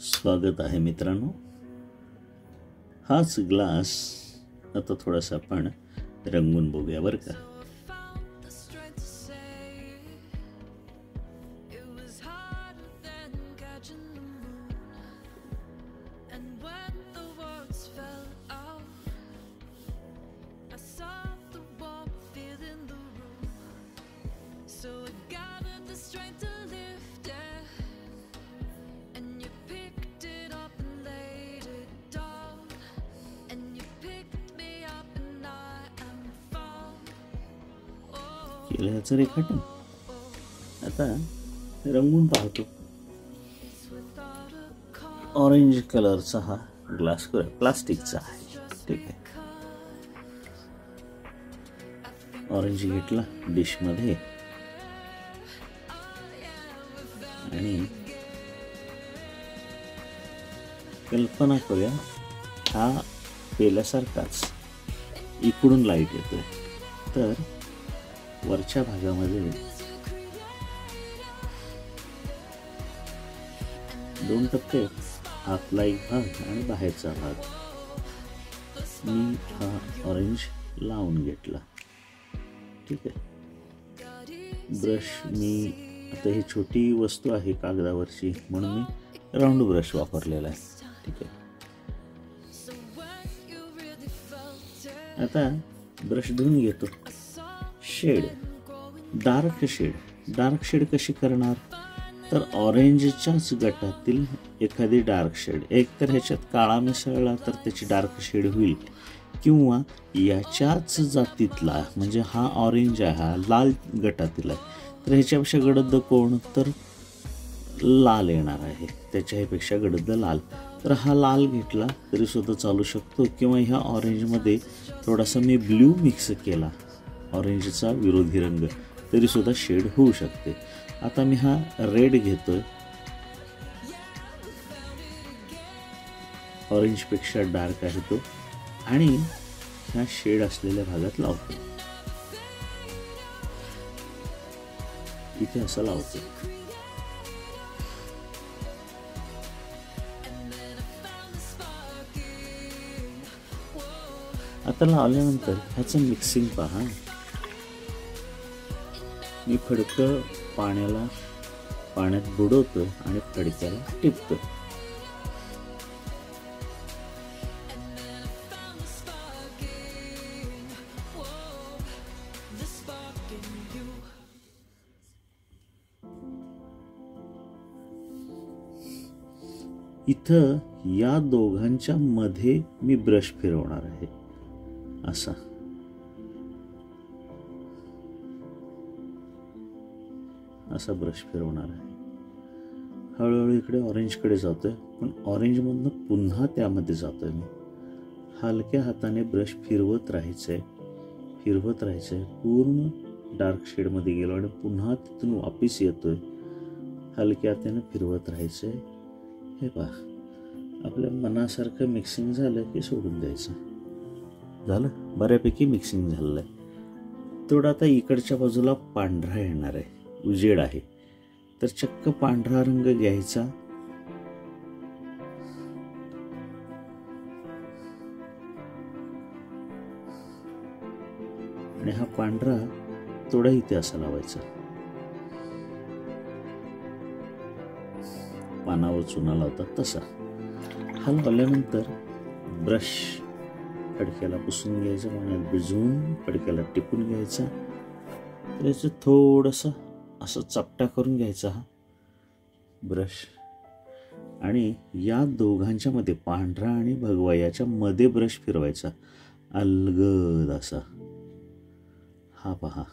स्वागत आहे मित्रांनो. हाच ग्लास आता थोडासा आपण रंगून बघूया बरं का. केलं याचं रेखाटन. आता रंगून पाहतो. ऑरेंज कलरचा हा ग्लास प्लास्टिकचा आहे. ठीक आहे. ऑरेंज घेतला डिश मध्ये आणि कल्पना करूया हा पेल्यासारखाच इकडून लाईट येतोय. तर वरच्या भागामध्ये दोन टप्पे, आतला एक भाग आणि बाहेरचा भाग. मी हा ऑरेंज लावून घेतला. ठीक आहे. ब्रश मी आता ही छोटी वस्तू आहे कागदावरची म्हणून मी राऊंड ब्रश वापरलेला आहे. ठीक आहे. आता ब्रश धुवून घेतो. शेड, डार्क शेड कशी करणार तर ऑरेंजच्याच गटातील एखादी डार्क शेड, एक तर ह्याच्यात काळा मिसळला तर त्याची डार्क शेड होईल, किंवा याच्याच जातीतला म्हणजे हा ऑरेंज आहे, हा लाल गटातील आहे, तर ह्याच्यापेक्षा गडद कोण तर लाल येणार आहे, त्याच्यापेक्षा गडद लाल. तर हा लाल घेतला तरी सुद्धा चालू शकतो, किंवा ह्या ऑरेंजमध्ये थोडासा मी ब्ल्यू मिक्स केला, ऑरेंजचा विरोधी रंग, तरी सुद्धा शेड होऊ शकते. आता मी हा रेड घेतोय, ऑरेंज पेक्षा डार्क आहे तो, आणि ह्या शेड असलेल्या भागात लावतो. इथे असं लावतो. आता लावल्यानंतर ह्याचं मिक्सिंग पहा. मी फडकं पाण्यात बुडवतो आणि फडक्याला टिपतो. इथं या दोघांच्या मध्ये मी ब्रश फिरवणार आहे. असा ब्रश फिरवणार आहे. हळूहळू इकडे ऑरेंजकडे जातोय, पण ऑरेंजमधनं पुन्हा त्यामध्ये जातोय. मी हलक्या हाताने ब्रश फिरवत राहायचंय. पूर्ण डार्क शेडमध्ये गेलो आणि पुन्हा तिथून वापस येतोय. हलक्या हाताने फिरवत राहायचंय. हे पहा, आपल्या मनासारखं मिक्सिंग झालं की सोडून द्यायचं. झालं, बऱ्यापैकी मिक्सिंग झालेलं आहे. तेवढं आता इकडच्या बाजूला पांढरा येणार आहे, उजेड आहे, तर चक्क पांढरा रंग घ्यायचा. आणि हा पांढरा थोडा इथे असा लावायचा. पानावर चुना लावतात तसा. हा लावल्यानंतर ब्रश फडक्याला पुसून घ्यायचं, पाण्यात भिजवून फडक्याला टिपून घ्यायचा. त्याचं थोडंसं असं चपटा करून घ्यायचा हा ब्रश, आणि या दोघांच्या मध्ये पांढरा आणि भगवा याच्या मध्ये ब्रश फिरवायचा अलगद असा. हा पहा,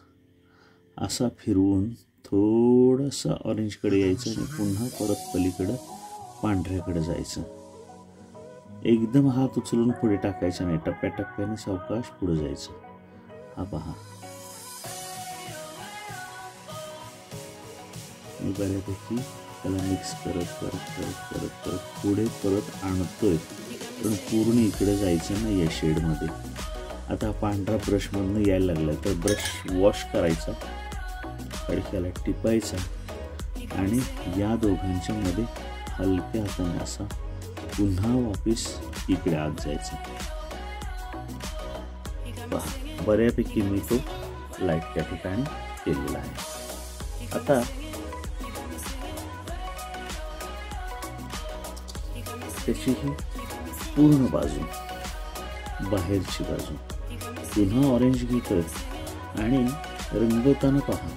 असा फिरवून थोडंसं ऑरेंजकडे यायचं आणि पुन्हा परत पलीकडं पांढऱ्याकडे जायचं. एकदम हात उचलून पुढे टाकायचा नाही, टप्प्याटप्प्याने सावकाश पुढे जायचं. हा पहा, मी बऱ्यापैकी त्याला मिक्स करत पुढे परत आणतोय, पण पूर्ण इकडे जायचं नाही या शेडमध्ये. आता पांढरा ब्रशमधनं यायला लागला तर ब्रश वॉश करायचा, फडक्याला टिपायचा आणि या दोघांच्या मध्ये हलक्या हाताने असा पुन्हा वापिस इकडे आत जायचं. बऱ्यापैकी मी तो लाईट त्या ठिकाणी केलेला आहे. आता त्याची ही पूर्ण बाजू, बाहेरची बाजू पुन्हा ऑरेंज घेतोय आणि रंगवताना पहा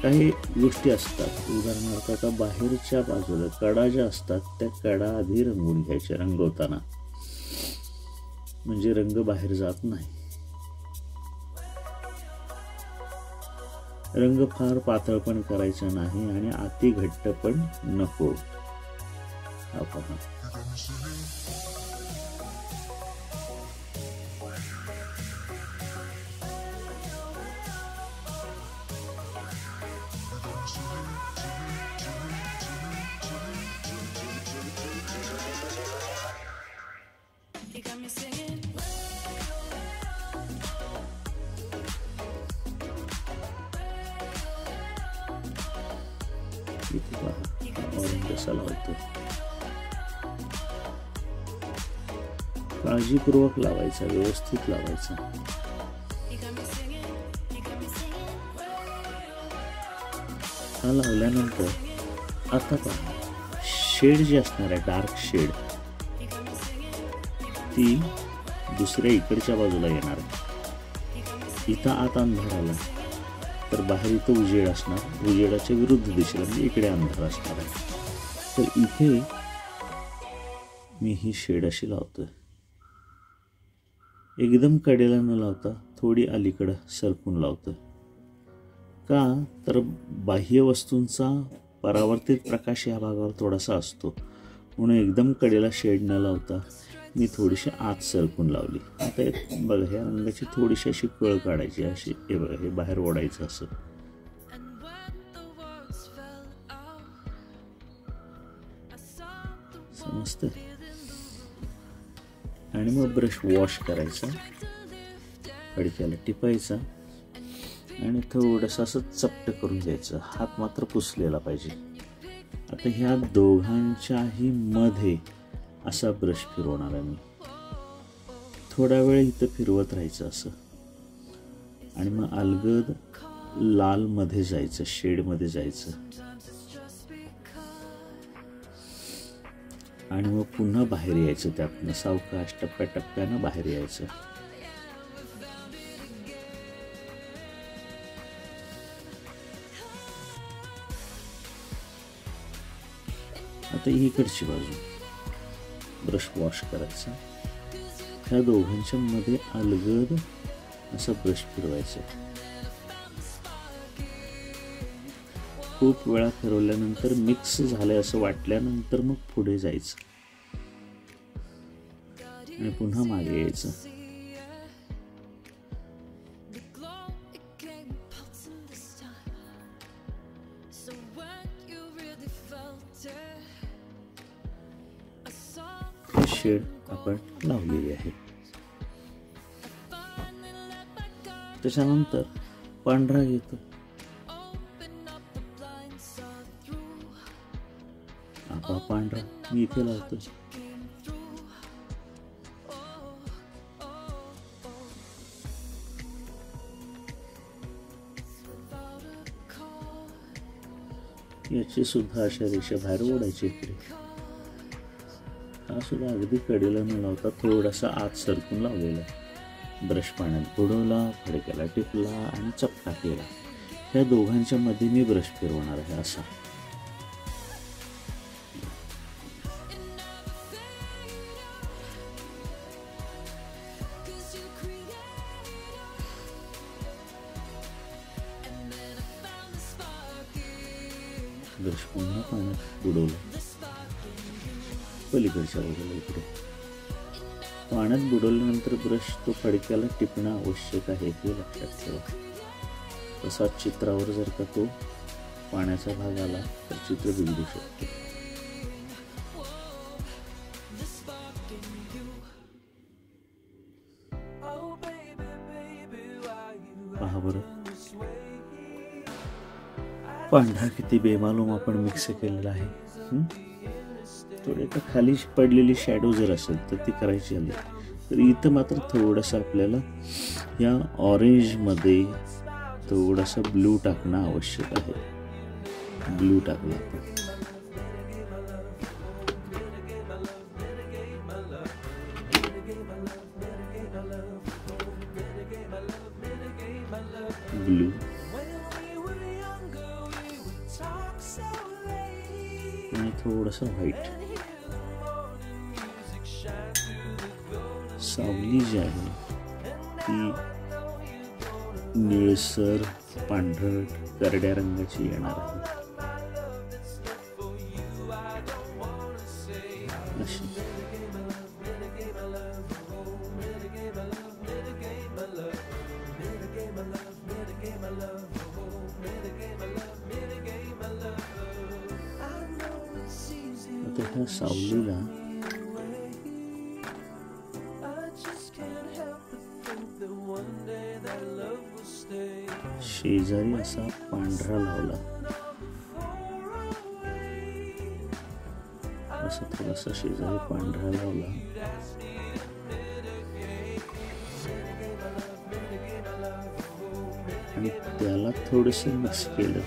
काही गोष्टी असतात. उदाहरणार्थ आता बाहेरच्या बाजूला कडा ज्या असतात त्या कडा आधी रंगवून घ्यायच्या रंगवताना, म्हणजे रंग बाहेर जात नाही. रंग फार पातळ पण करायचा नाही आणि अति घट्ट पण नको. हा पहा, इथे पहा ऑरेंज असा लावतो. काळजीपूर्वक लावायचा, व्यवस्थित लावायचा. हा लावल्यानंतर आता पहा शेड जी असणार आहे, डार्क शेड, ती दुसऱ्या इकडच्या बाजूला येणार आहे. इथं आत अंधार आला तर बाहेर इथं उजेड असणार, उजेडाच्या विरुद्ध दिशेला म्हणजे इकडे अंधार असणार आहे. तर इथे मी ही शेड अशी लावतोय. एकदम कडेला न लावता थोडी अलीकडं सरकून लावतोय. का तर बाह्य वस्तूंचा परावर्तित प्रकाश या भागावर थोडासा असतो, म्हणून एकदम कडेला शेड न लावता मी थोडीशी आत सरकून लावली. आता बघा ह्या रंगाची थोडीशी अशी कळ काढायची, अशी हे बघा हे बाहेर ओढायचं असं. समजतं. आणि मग ब्रश वॉश करायचा, फडक्याला टिपायचा आणि थोडंसं असं चपट करून घ्यायचं. हात मात्र पुसलेला पाहिजे. आता ह्या दोघांच्याही मध्ये असा ब्रश फिरवणार आहे मी. थोडा वेळ इथं फिरवत राहायचं असं आणि मग अलगद लाल मध्ये जायचं, शेड मध्ये जायचं आणि मग पुन्हा बाहेर यायचं. त्यातनं सावकाश टप्प्याटप्प्यानं बाहेर यायचं. आता इकडची बाजू ब्रश वॉश करायचा. ह्या दोघांच्या मध्ये अलगद असा ब्रश फिरवायचा. खूप वेळा फिरवल्यानंतर मिक्स झालंय असं वाटल्यानंतर मग पुढे जायचं आणि पुन्हा मागे यायचं. शेड आपण लावलेली आहे. त्याच्यानंतर पांढरा घेतो. आपा पांढरा मी इथे लावतो. याची सुद्धा अशा रेषा बाहेर ओढायची इकडे. हा सुद्धा अगदी कडेला न लावता थोडासा आत सरकून लावलेला. ब्रश पाण्यात बुडवला, फडक्याला टिपला आणि चपटा केला. ह्या दोघांच्या मध्ये मी ब्रश फिरवणार आहे असा. ब्रश पुन्हा पाण्यात बुडवला, पलीकडच्या बाजूला इकडे. पाण्यात बुडवल्यानंतर ब्रश तो फडक्याला टिपणं आवश्यक आहे हे लक्षात ठेवा. तसा चित्रावर जर का तो पाण्याचा भाग आला तर चित्र बिघडू शकते. पहा बरं, पांढरा किती बेमालूम आपण मिक्स केलेला आहे. थोडे तर खाली पडलेली शॅडो जर असेल तर ती करायची आली, तर इथं मात्र थोडंसं आपल्याला या ऑरेंजमध्ये थोडासा ब्लू टाकणं आवश्यक आहे. ब्लू टाकला आपण. ब्लू आणि थोडंसं व्हाईट. सावली जी आहे ती निळसर पांढरट करड्या रंगाची येणार आहे. अशी आता ह्या सावलीला शेजारी असा पांढरा लावला, असा थोडासा शेजारी पांढरा लावला आणि त्याला थोडंसं मिक्स केलं.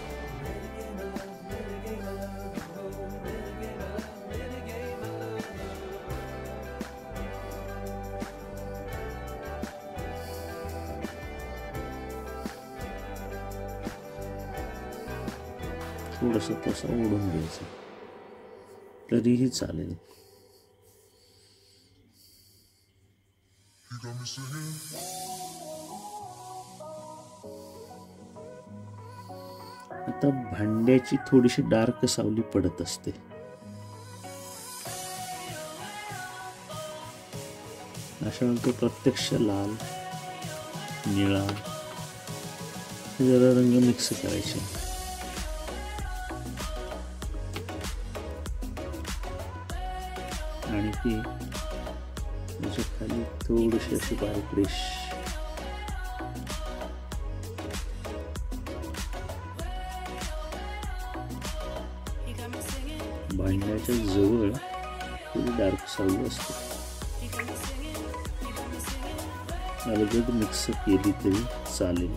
थोडंसं तसं ओढून घ्यायचं तरीही चालेल. आता भांड्याची थोडीशी डार्क सावली पडत असते. अशा वेळी तो प्रत्यक्ष लाल निळा हे जरा रंग मिक्स करायचे. आणि ती त्याच्या खाली थोडीशी अशी बारीक रेष भांड्याच्या जवळ थोडी डार्क सावली असते. अलगद मिक्स केली तरी चालेल.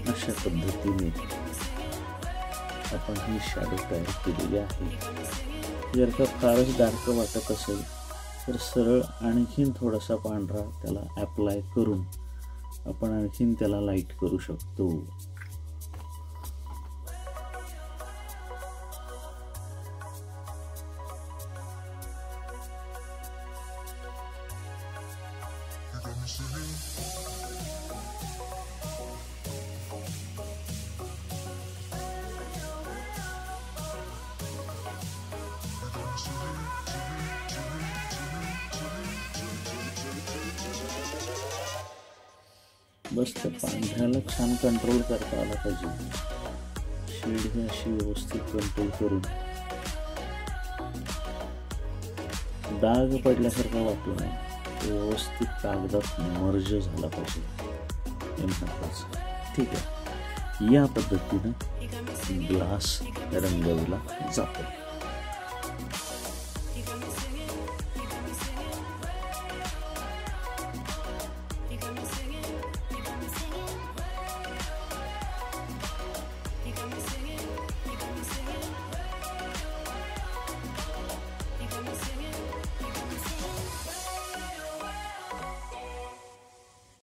अशा पद्धतीने आपण ही शॅडो तयार केलेली आहे. जर का फारच डार्क वाटत असेल तर सरळ आणखीन थोडासा पांढरा त्याला अप्लाय करून आपण आणखीन त्याला लाईट करू शकतो. बस त्या पांढऱ्याला छान कंट्रोल करता आला पाहिजे. शेड ही अशी व्यवस्थित कंट्रोल करून डाग पडल्यासारखा वाटू नये. व्यवस्थित कागदात मर्ज झाला पाहिजे हे महत्वाचं. ठीक आहे, या पद्धतीनं ग्लास रंगवला जातो.